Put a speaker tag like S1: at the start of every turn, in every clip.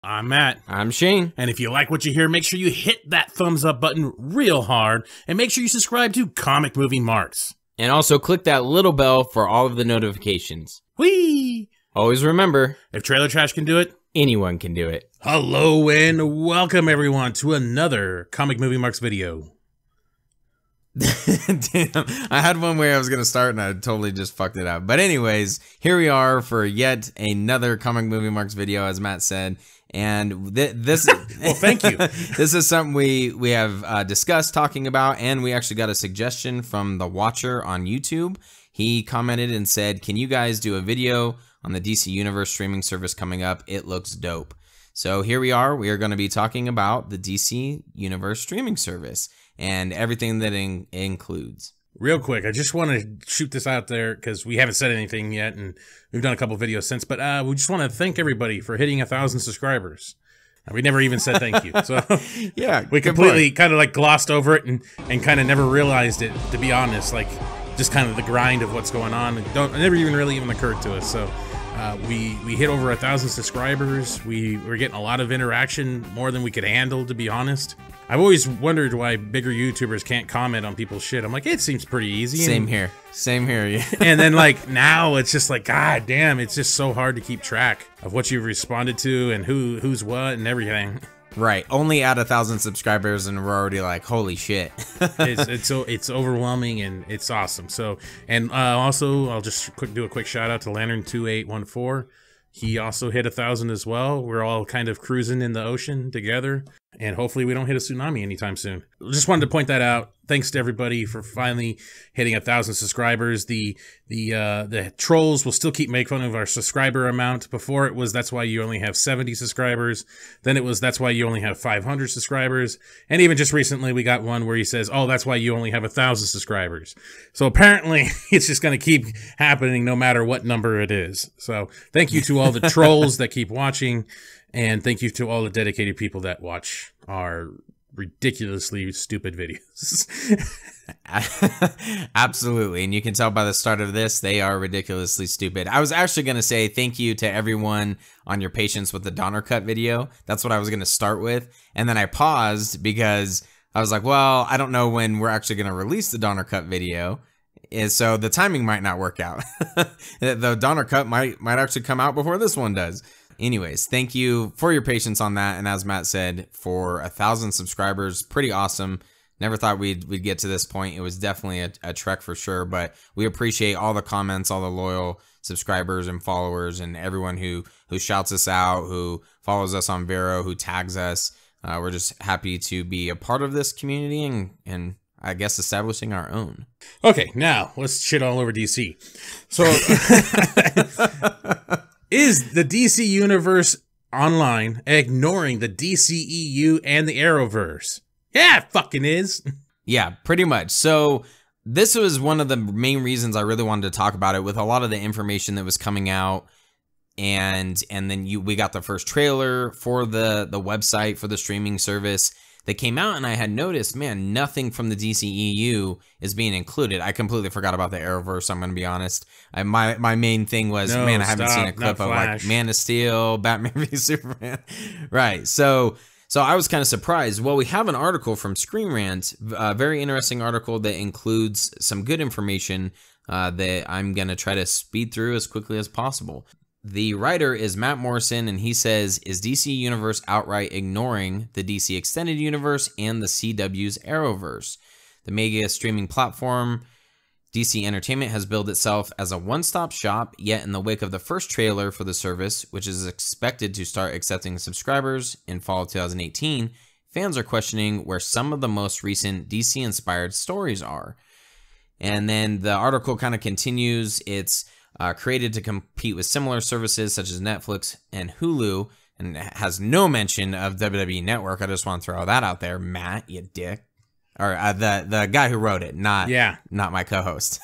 S1: I'm Matt.
S2: I'm Shane.
S1: And if you like what you hear, make sure you hit that thumbs up button real hard, and make sure you subscribe to Comic Movie Marks.
S2: And also click that little bell for all of the notifications.
S1: Whee!
S2: Always remember,
S1: if Trailer Trash can do it,
S2: anyone can do it.
S1: Hello and welcome everyone to another Comic Movie Marks video.
S2: Damn, I had one where I was going to start and I totally just fucked it up. But anyways, here we are for yet another Comic Movie Marks video, as Matt said. And this
S1: well, thank you.
S2: This is something we have discussed talking about, and we actually got a suggestion from The Watcher on YouTube. He commented and said, can you guys do a video on the DC Universe streaming service coming up? It looks dope. So here we are. We are going to be talking about the DC Universe streaming service and everything that includes.
S1: Real quick, I just want to shoot this out there because we haven't said anything yet, and we've done a couple videos since, but we just want to thank everybody for hitting 1,000 subscribers. And we never even said thank you. So
S2: yeah,
S1: we completely kind of like glossed over it and kind of never realized it, to be honest, like just kind of the grind of what's going on. It never even really occurred to us. So we hit over 1,000 subscribers. We're getting a lot of interaction, more than we could handle, to be honest. I've always wondered why bigger YouTubers can't comment on people's shit. I'm like, it seems pretty easy.
S2: Same here. Yeah.
S1: And then like now it's just like, God damn, it's just so hard to keep track of what you've responded to and who's what and everything.
S2: Right. Only at 1,000 subscribers and we're already like, holy shit.
S1: it's overwhelming and it's awesome. So, and also I'll just do a quick shout out to Lantern2814. He also hit 1,000 as well. We're all kind of cruising in the ocean together, and hopefully we don't hit a tsunami anytime soon. Just wanted to point that out. Thanks to everybody for finally hitting 1,000 subscribers. The trolls will still keep making fun of our subscriber amount. Before it was, that's why you only have 70 subscribers. Then it was, that's why you only have 500 subscribers. And even just recently we got one where he says, oh, that's why you only have 1,000 subscribers. So apparently it's just going to keep happening no matter what number it is. So thank you to all the trolls that keep watching. And thank you to all the dedicated people that watch our ridiculously stupid videos.
S2: Absolutely. And you can tell by the start of this, they are ridiculously stupid. I was actually going to say thank you to everyone on your patience with the Donner Cut video. That's what I was going to start with. And then I paused because I was like, well, I don't know when we're actually going to release the Donner Cut video. And so the timing might not work out. The Donner Cut might actually come out before this one does. Anyways, thank you for your patience on that. And as Matt said, for 1,000 subscribers, pretty awesome. Never thought we'd get to this point. It was definitely a trek for sure, but we appreciate all the comments, all the loyal subscribers and followers, and everyone who shouts us out, who follows us on Vero, who tags us. We're just happy to be a part of this community and I guess establishing our own.
S1: Okay, now let's shit all over DC. So is the DC Universe Online ignoring the DCEU and the Arrowverse? Yeah, it fucking is.
S2: Yeah, pretty much. So this was one of the main reasons I really wanted to talk about it, with a lot of the information that was coming out. And then we got the first trailer for the website for the streaming service that came out, and I had noticed, man, nothing from the DCEU is being included. I completely forgot about the Arrowverse, I'm going to be honest. My main thing was, man, I haven't seen a clip of like Man of Steel, Batman v Superman. Right, so I was kind of surprised. Well, we have an article from Screen Rant, a very interesting article that includes some good information that I'm going to try to speed through as quickly as possible. The writer is Matt Morrison, and he says, is DC Universe outright ignoring the DC Extended Universe and the CW's Arrowverse? The mega streaming platform DC Entertainment has billed itself as a one-stop shop, yet in the wake of the first trailer for the service, which is expected to start accepting subscribers in fall of 2018, fans are questioning where some of the most recent DC-inspired stories are. And then the article kind of continues. It's created to compete with similar services such as Netflix and Hulu, and has no mention of WWE Network. I just want to throw that out there, Matt, you dick. Or the guy who wrote it, not my co-host.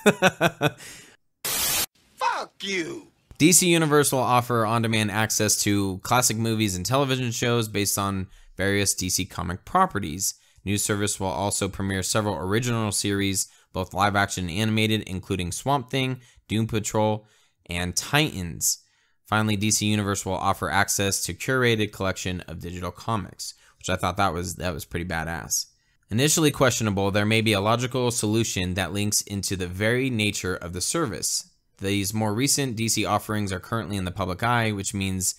S3: Fuck you.
S2: DC Universe will offer on-demand access to classic movies and television shows based on various DC comic properties. News service will also premiere several original series, both live action and animated, including Swamp Thing, Doom Patrol, and Titans. Finally, DC Universe will offer access to curated collection of digital comics, which I thought that was pretty badass. Initially questionable, there may be a logical solution that links into the very nature of the service. These more recent DC offerings are currently in the public eye, which means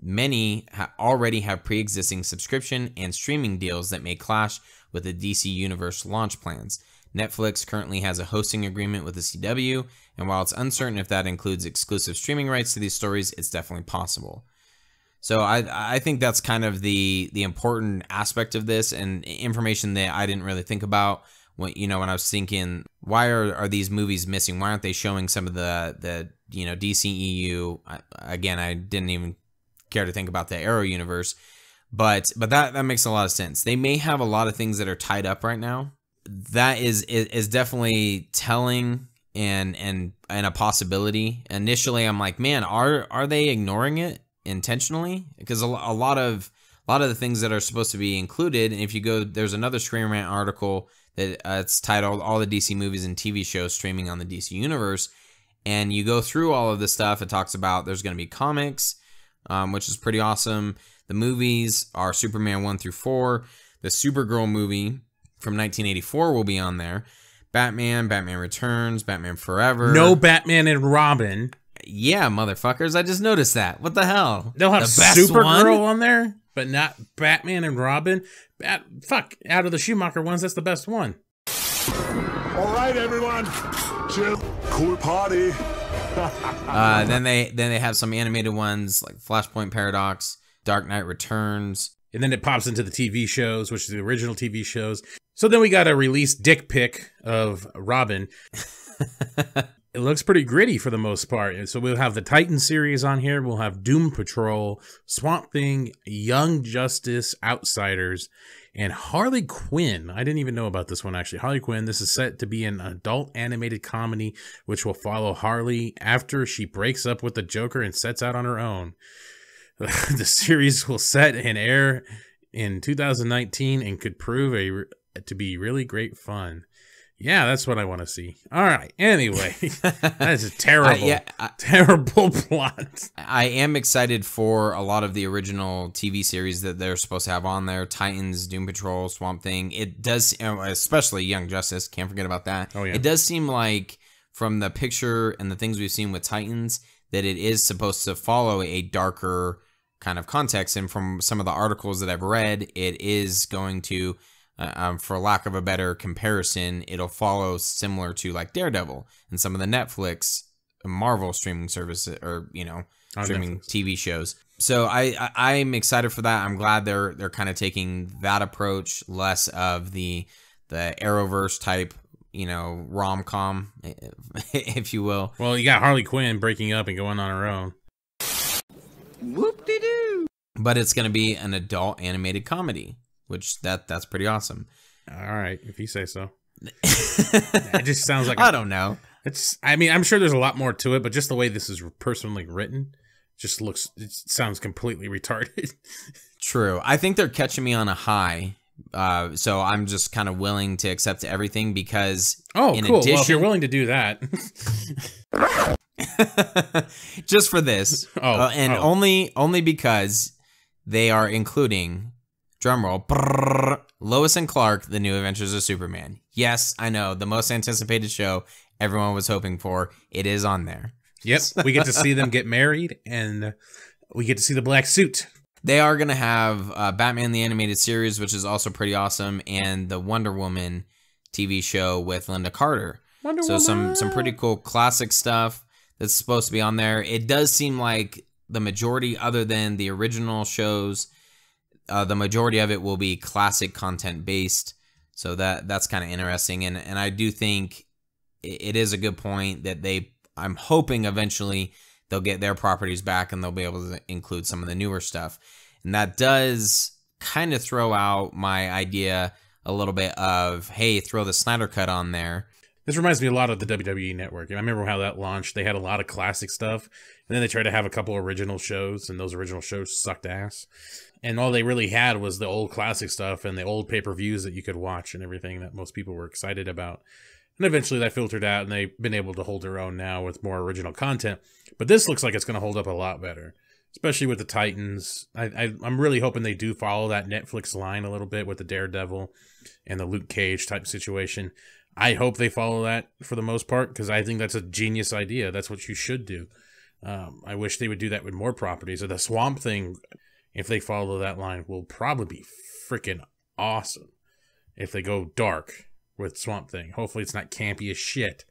S2: many already have pre-existing subscription and streaming deals that may clash with the DC Universe launch plans. Netflix currently has a hosting agreement with the CW, and while it's uncertain if that includes exclusive streaming rights to these stories, it's definitely possible. So I think that's kind of the important aspect of this, and information that I didn't really think about when I was thinking, why are these movies missing? Why aren't they showing some of the DCEU? Again, I didn't even care to think about the Arrow universe, but that makes a lot of sense. They may have a lot of things that are tied up right now. That is definitely telling and a possibility. Initially, I'm like, man, are they ignoring it intentionally? Because a lot of the things that are supposed to be included, and if you go, there's another Screen Rant article that it's titled "All the DC Movies and TV Shows Streaming on the DC Universe," and you go through all of this stuff. It talks about there's going to be comics, which is pretty awesome. The movies are Superman 1 through 4. The Supergirl movie from 1984 will be on there. Batman Returns, Batman Forever.
S1: No Batman and Robin.
S2: Yeah, motherfuckers. I just noticed that. What the hell?
S1: They'll have Supergirl on there, but not Batman and Robin. Out of the Schumacher ones, that's the best one.
S3: All right, everyone. Chill. Cool party.
S2: Then they have some animated ones like Flashpoint Paradox, Dark Knight Returns.
S1: And then it pops into the TV shows, which is the original TV shows. So then we got a released dick pic of Robin. It looks pretty gritty for the most part. And so we'll have the Titan series on here. We'll have Doom Patrol, Swamp Thing, Young Justice, Outsiders, and Harley Quinn. I didn't even know about this one, actually. Harley Quinn, this is set to be an adult animated comedy, which will follow Harley after she breaks up with the Joker and sets out on her own. The series will set and air in 2019 and could prove to be really great fun. Yeah, that's what I want to see. All right. Anyway, that is a terrible, terrible plot.
S2: I am excited for a lot of the original TV series that they're supposed to have on there. Titans, Doom Patrol, Swamp Thing. It does, especially Young Justice. Can't forget about that.
S1: Oh, yeah.
S2: It does seem like from the picture and the things we've seen with Titans that it is supposed to follow a darker kind of context. And from some of the articles that I've read, it is going to, for lack of a better comparison, it'll follow similar to like Daredevil and some of the Netflix, Marvel streaming services, or streaming Netflix TV shows. So I'm excited for that. I'm glad they're kind of taking that approach, less of the Arrowverse type, rom-com, if you will.
S1: Well, you got Harley Quinn breaking up and going on her own.
S2: Whoop-de-doo. But it's going to be an adult animated comedy, which that's pretty awesome.
S1: All right, if you say so. It just sounds like
S2: I don't know.
S1: I'm sure there's a lot more to it, but just the way this is personally written it sounds completely retarded.
S2: True. I think they're catching me on a high. So I'm just kind of willing to accept everything because
S1: cool. Well, if you're willing to do that.
S2: Just for this. Only because they are including, drumroll, Lois and Clark, The New Adventures of Superman. Yes, I know, the most anticipated show everyone was hoping for. It is on there.
S1: Yep, we get to see them get married, and we get to see the black suit.
S2: They are going to have Batman the Animated Series, which is also pretty awesome, and the Wonder Woman TV show with Linda Carter. So some pretty cool classic stuff that's supposed to be on there. It does seem like the majority, other than the original shows, the majority of it will be classic content based. So that's kind of interesting. And I do think it is a good point that I'm hoping eventually they'll get their properties back and they'll be able to include some of the newer stuff. And that does kind of throw out my idea a little bit of, hey, throw the Snyder Cut on there.
S1: This reminds me a lot of the WWE Network. I remember how that launched. They had a lot of classic stuff, and then they tried to have a couple original shows, and those original shows sucked ass. And all they really had was the old classic stuff and the old pay-per-views that you could watch and everything that most people were excited about. And eventually that filtered out, and they've been able to hold their own now with more original content. But this looks like it's going to hold up a lot better, especially with the Titans. I'm really hoping they do follow that Netflix line a little bit with the Daredevil and the Luke Cage type situation. I hope they follow that for the most part, because I think that's a genius idea. That's what you should do. I wish they would do that with more properties. Or the Swamp Thing, if they follow that line, will probably be freaking awesome if they go dark with Swamp Thing. Hopefully it's not campy as shit.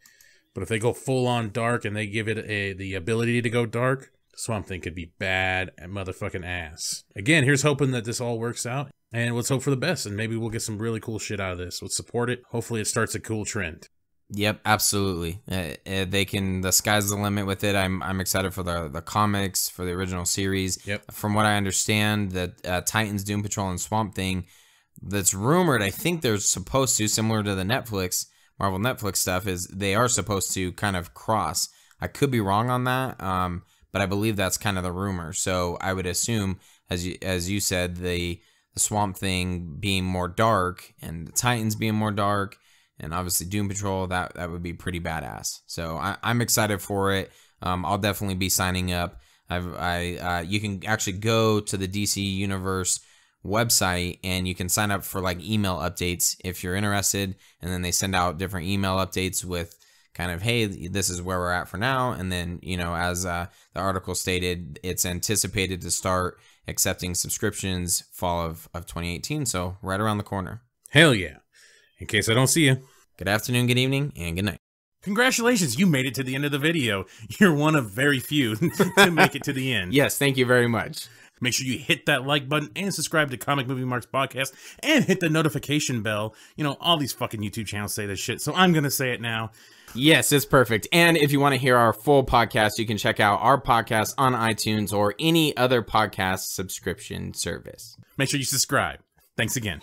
S1: But if they go full on dark and they give it the ability to go dark, Swamp Thing could be bad and motherfucking ass. Again, here's hoping that this all works out. And let's hope for the best, and maybe we'll get some really cool shit out of this. Let's support it. Hopefully it starts a cool trend.
S2: Yep, absolutely. They can. The sky's the limit with it. I'm excited for the comics, for the original series.
S1: Yep.
S2: From what I understand, that Titans, Doom Patrol, and Swamp Thing, that's rumored. I think they're supposed to, similar to the Marvel Netflix stuff, is they are supposed to kind of cross. I could be wrong on that, but I believe that's kind of the rumor. So I would assume, as you said, the Swamp Thing being more dark and the Titans being more dark, and obviously Doom Patrol, that would be pretty badass. So I'm excited for it. I'll definitely be signing up. You can actually go to the DC Universe website and you can sign up for like email updates if you're interested, and then they send out different email updates with kind of, hey, this is where we're at for now. And then, as the article stated, it's anticipated to start accepting subscriptions fall of 2018. So right around the corner.
S1: Hell yeah. In case I don't see you.
S2: Good afternoon, good evening, and good night.
S1: Congratulations, you made it to the end of the video. You're one of very few to make it to the end.
S2: Yes, thank you very much.
S1: Make sure you hit that like button and subscribe to Comic Movie Marks Podcast and hit the notification bell. All these fucking YouTube channels say this shit, so I'm going to say it now.
S2: Yes, it's perfect. And if you want to hear our full podcast, you can check out our podcast on iTunes or any other podcast subscription service.
S1: Make sure you subscribe. Thanks again.